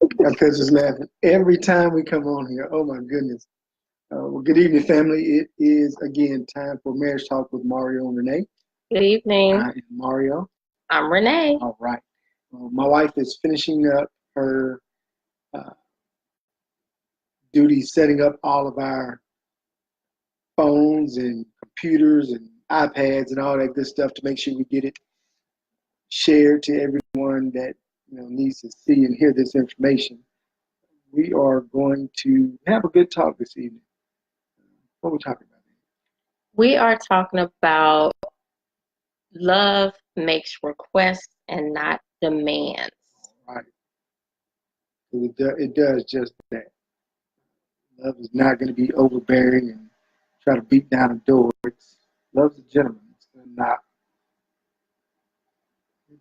I feel just laughing every time we come on here. Oh my goodness. Well, good evening, family. It is again time for Marriage Talk with Mario and Renee. Good evening. I am Mario. I'm Renee. All right. My wife is finishing up her uh, duties, setting up all of our phones and computers and iPads and all that good stuff to make sure we get it shared to everyone that needs to see and hear this information. We are going to have a good talk this evening. What are we talking about? We are talking about love makes requests and not demands. All right. It does just that. Love is not going to be overbearing and try to beat down a door. Love's a gentleman. It's going to not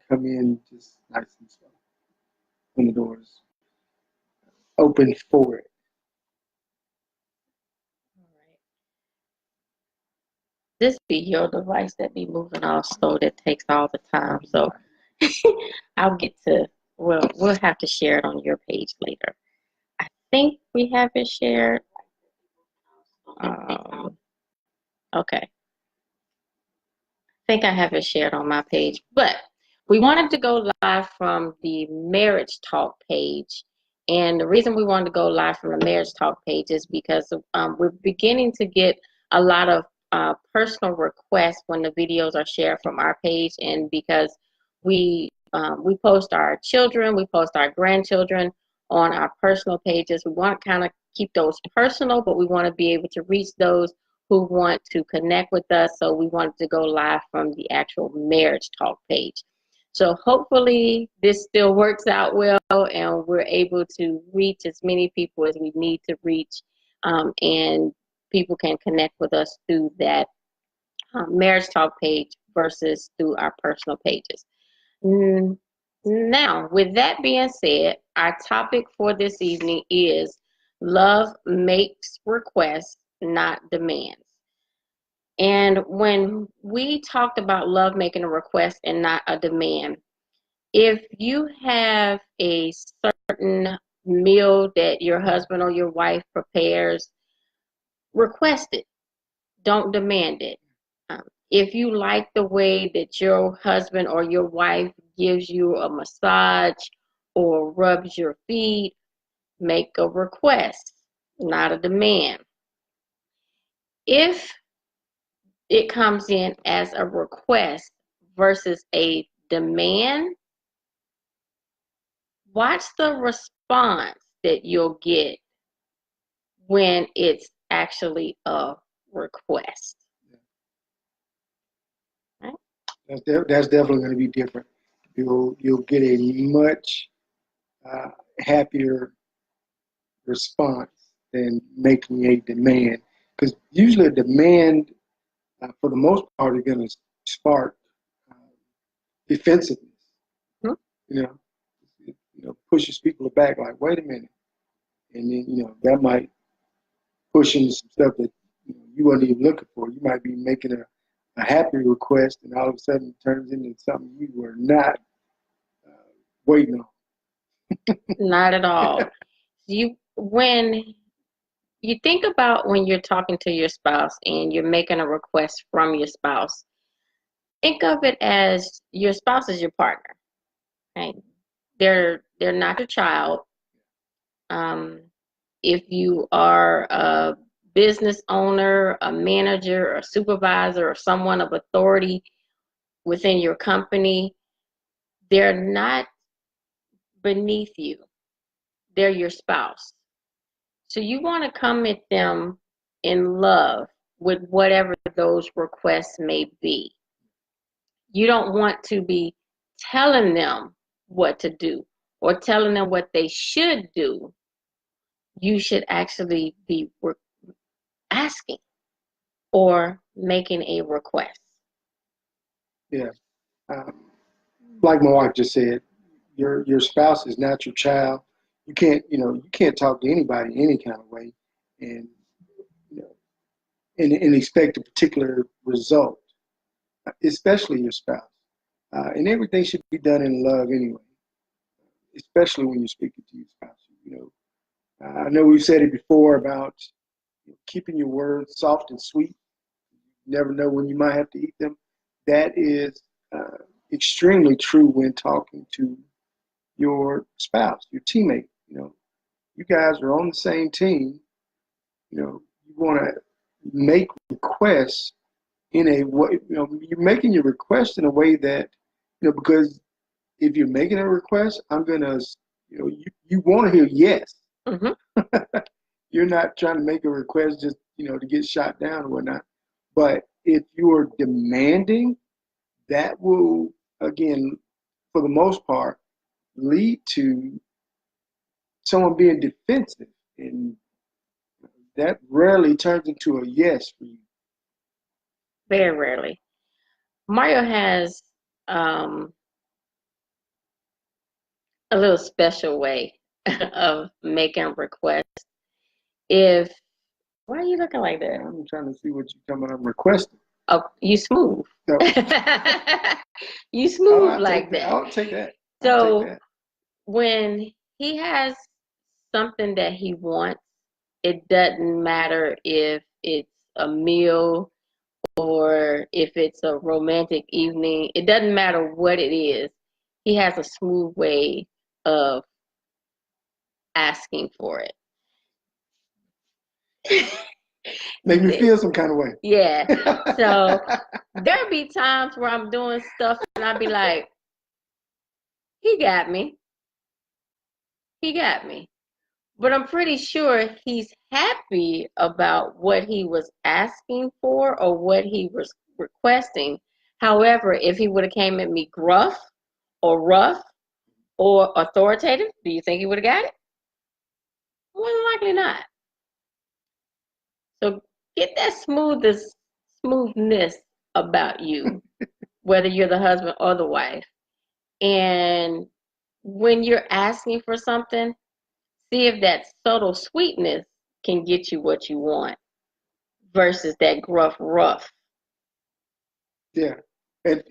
come in just nice and slow when the door is open for it. All right. This be your device that be moving all slow that takes all the time. So I'll get to, we'll have to share it on your page later. I think we have it shared. Okay. I think I have it shared on my page, but we wanted to go live from the Marriage Talk page. And the reason we wanted to go live from the Marriage Talk page is because we're beginning to get a lot of personal requests when the videos are shared from our page, and because we post our children, we post our grandchildren on our personal pages. We want to kind of keep those personal, but we want to be able to reach those who want to connect with us. So we wanted to go live from the actual Marriage Talk page. So hopefully this still works out well, and we're able to reach as many people as we need to reach, and people can connect with us through that Marriage Talk page versus through our personal pages. Now, with that being said, our topic for this evening is love makes requests, not demands. And when we talked about love making a request and not a demand, if you have a certain meal that your husband or your wife prepares, request it. Don't demand it. If you like the way that your husband or your wife gives you a massage or rubs your feet, make a request, not a demand. If it comes in as a request versus a demand, watch the response that you'll get when it's actually a request. Right? That's definitely going to be different. You'll get a much happier response than making a demand, because usually a demand, for the most part, is going to spark defensiveness. Hmm? Pushes people back. Like, wait a minute, and then that might push into some stuff that you weren't even looking for. You might be making a happy request, and all of a sudden it turns into something you were not waiting on. Not at all. When you think about when you're talking to your spouse and you're making a request from your spouse, think of it as your spouse is your partner. Right? They're not your child. If you are a business owner, a manager, a supervisor, or someone of authority within your company, they're not beneath you. They're your spouse. So you want to come at them in love with whatever those requests may be. You don't want to be telling them what to do or telling them what they should do. You should actually be asking or making a request. Yeah. Like my wife just said, your spouse is not your child. You can't talk to anybody any kind of way, and and expect a particular result, especially your spouse. And everything should be done in love anyway. especially when you're speaking to your spouse. I know we've said it before about keeping your words soft and sweet. You never know when you might have to eat them. That is extremely true when talking to your spouse, your teammate. You guys are on the same team. You want to make requests in a way, you're making your request in a way that, because if you're making a request, I'm going to, you want to hear yes. Mm-hmm. You're not trying to make a request just, to get shot down or whatnot. But if you are demanding, that will, again, for the most part, lead to someone being defensive. And that rarely turns into a yes for you. Very rarely. Mario has a little special way of making requests. Why are you looking like that? I'm trying to see what you're talking about requesting. Oh, you smooth. No. You smooth like that. I'll take that. So when he has something that he wants, it doesn't matter if it's a meal or if it's a romantic evening. It doesn't matter what it is. He has a smooth way of asking for it. Make me feel some kind of way. Yeah. So there'll be times where I'm doing stuff and I'll be like, he got me. He got me. But I'm pretty sure he's happy about what he was asking for or what he was requesting. However, if he would have came at me gruff or rough or authoritative, do you think he would have got it? More than likely not. So get that smoothness about you, whether you're the husband or the wife. And when you're asking for something, see if that subtle sweetness can get you what you want versus that gruff rough. Yeah. And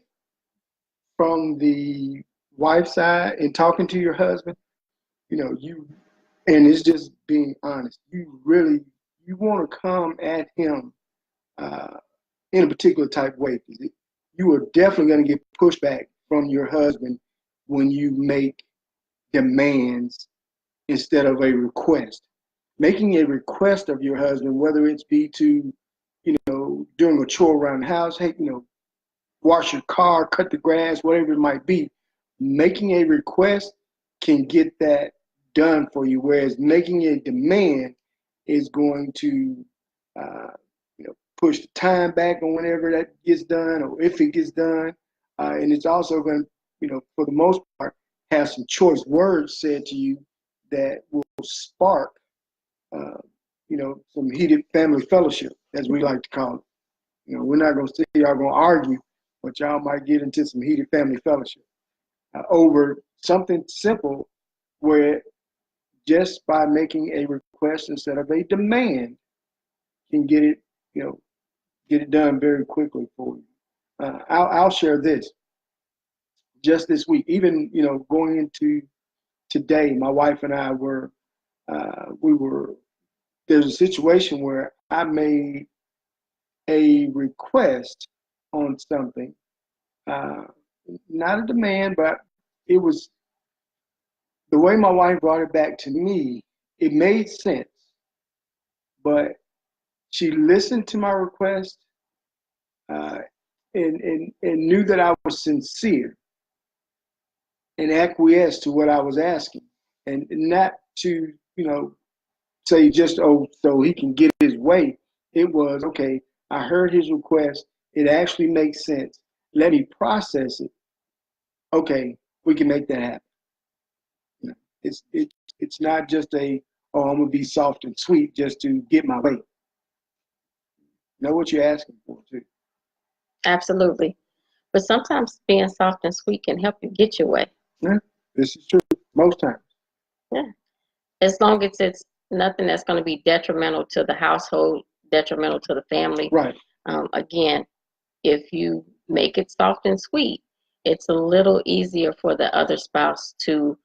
from the wife side and talking to your husband, and it's just being honest, you want to come at him in a particular type of way. You are definitely going to get pushback from your husband when you make demands instead of a request. Making a request of your husband, whether it's be to, doing a chore around the house, hey, wash your car, cut the grass, whatever it might be, making a request can get that done for you, whereas making a demand is going to, push the time back on whenever that gets done or if it gets done. And it's also going to, for the most part, have some choice words said to you that will spark, some heated family fellowship, as we like to call it. We're not going to say y'all going to argue, but y'all might get into some heated family fellowship over something simple where just by making a request instead of a demand can get it, get it done very quickly for you. I'll share this. Just this week, even, going into today, my wife and I there's a situation where I made a request on something, not a demand, but it was the way my wife brought it back to me. It made sense, but she listened to my request and knew that I was sincere and acquiesced to what I was asking, and not to say just so he can get his way. It was okay. I heard his request. It actually makes sense. Let me process it. Okay, we can make that happen. It's not just I'm gonna be soft and sweet just to get my way. Know what you're asking for too. Absolutely. But sometimes being soft and sweet can help you get your way. Yeah, this is true most times. Yeah. As long as it's nothing that's going to be detrimental to the household, detrimental to the family. Right. Again, if you make it soft and sweet, it's a little easier for the other spouse to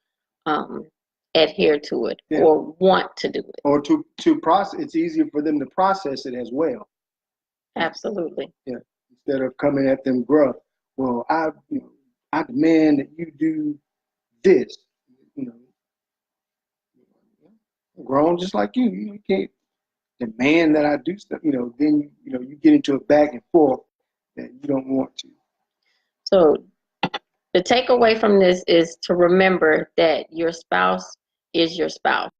adhere to it Yeah. or want to do it. Or to process, it's easier for them to process it as well. Absolutely. Yeah. Instead of coming at them gruff. Well, I demand that you do this. You know, I'm grown just like you. You can't demand that I do stuff. Then you get into a back and forth that you don't want to. So the takeaway from this is to remember that your spouse is your spouse.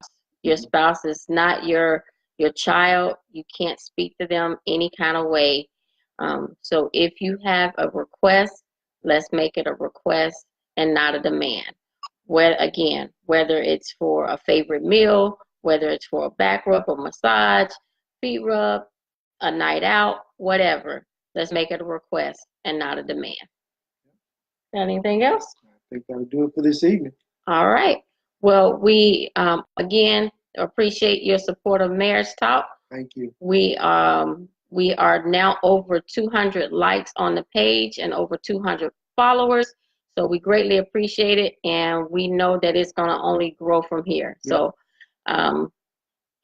Your spouse is not your child. You can't speak to them any kind of way. So if you have a request, let's make it a request and not a demand. Whether it's for a favorite meal, whether it's for a back rub or massage, feet rub, a night out, whatever. Let's make it a request and not a demand. Got anything else? I think that'll do it for this evening. All right. Well, we again appreciate your support of Marriage Talk. Thank you. We are now over 200 likes on the page and over 200 followers. So we greatly appreciate it, and we know that it's going to only grow from here. Yep. So,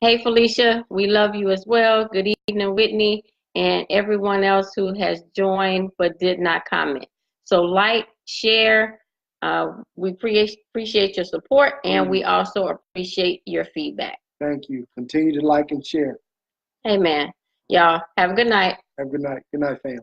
hey Felicia, we love you as well. Good evening, Whitney, and everyone else who has joined but did not comment. So like, share. We appreciate your support, and we also appreciate your feedback. Thank you. Continue to like and share. Amen. Y'all have a good night. Have a good night. Good night, fam.